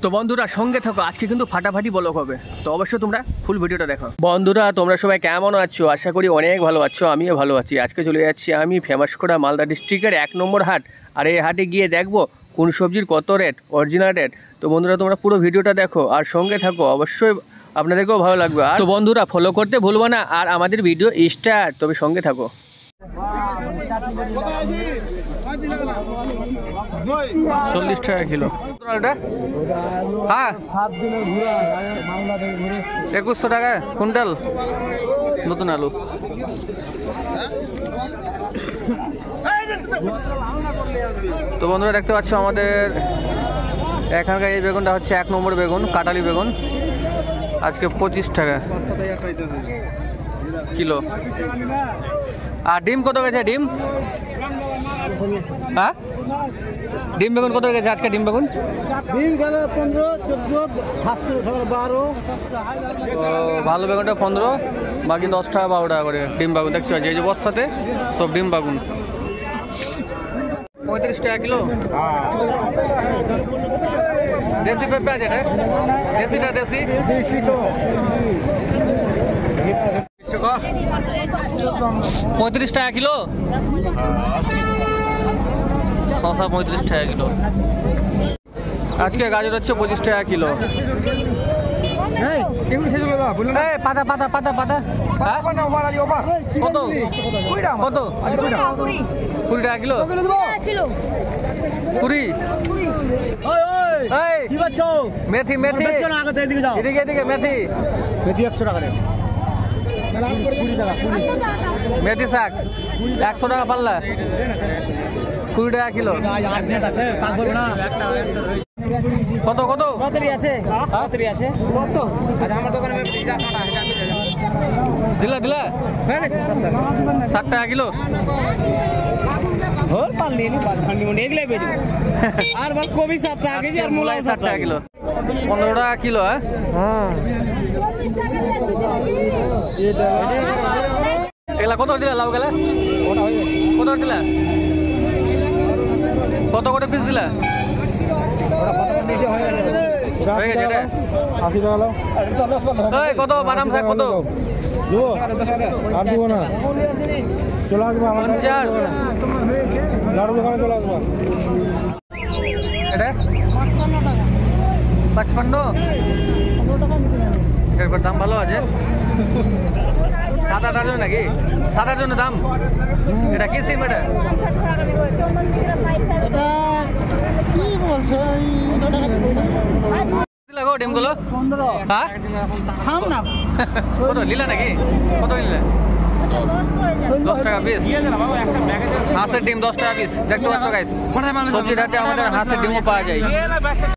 তো বন্ধুরা সঙ্গে থাকো, আজকে কিন্তু ফাটাফাটি ব্লগ হবে, তো অবশ্যই তোমরা ফুল ভিডিওটা দেখো। বন্ধুরা তোমরা সবাই কেমন আছো? আশা করি অনেক ভালো আছো, আমিও ভালো আছি। আজকে চলে যাচ্ছি আমি ফেমাস করা মালদা ডিস্ট্রিক্টের 1 নম্বর হাট। আর এই হাটে গিয়ে দেখবো কোন সবজির কত রেট, অরিজিনাল রেট। তো বন্ধুরা তোমরা পুরো ভিডিওটা দেখো আর সঙ্গে থাকো, অবশ্যই আপনাদেরকেও ভালো লাগবে। আর তো বন্ধুরা ফলো করতে ভুলবো না, আর আমাদের ভিডিও স্টার্ট, তবে সঙ্গে থাকো। 40 টাকা কিলো। হ্যাঁ 2100 টাকা কুইন্টাল নতুন আলু। তো বন্ধুরা দেখতে পাচ্ছ আমাদের এখানকার এই বেগুনটা হচ্ছে 1 নম্বর বেগুন, কাটালি বেগুন। আজকে 25 টাকা কিলো। আর ডিম কত গেছে? ডিম হ্যাঁ ডিম বেগুন কত গেছে আজকে? ডিম বেগুন ভালো বেগুনটা 15, বাকি 10 টাকা 12 টাকা করে ডিম বেগুন। দেখছি এই যে বস্তাতে সব ডিম বেগুন। 35 টাকা কিলো। দেশি পেঁপে আছে রে? দেশিটা দেশি তো 35 টাকা কিলো। শসা 35 টাকা কিলো। আজকে গাজর হচ্ছে 25 টাকা কিলো। পাতা পাতা পাতা পাতা কত কত? 20 টাকা কিলো। 20 মেথি মেথি এদিকে এদিকে মেথি 100 টাকা। মেথি শাক 100 টাকা পাল্লা, 20 টাকা কিলো। কত কত আছে? আমার দোকানে দিলা দিলা 7 টাকা কিলো। আর কবি 7 টাকা কেজি, আর মূলা 7 টাকা কিলো। 15 টাকা কিলো। এগুলা কত দিলা? লাউ গেলা কত দিলা? কত করে পিস দিলা? হয়ে গেছে এটা 80 টাকা। কত বাদাম শাক কত? আর দিব না, চলে আসবো 50। লাড়ু দোকানে চলে আসবো। এটা 55। এটার দাম ভালো আছে। সাদাটার জন্য নাকি? সাদার জন্য দাম। এটা কি সিম? এটা কি বলছো? লাগো ডিমগুলো 15। হ্যাঁ কত লিলা নাকি? কত লিলা? 10 টাকা পিস। হাঁসের ডিম 10 টাকা পিস। দেখতে পাচ্ছ গাইস, সবজির হাটে আমাদের হাঁসের ডিমও পাওয়া যায়।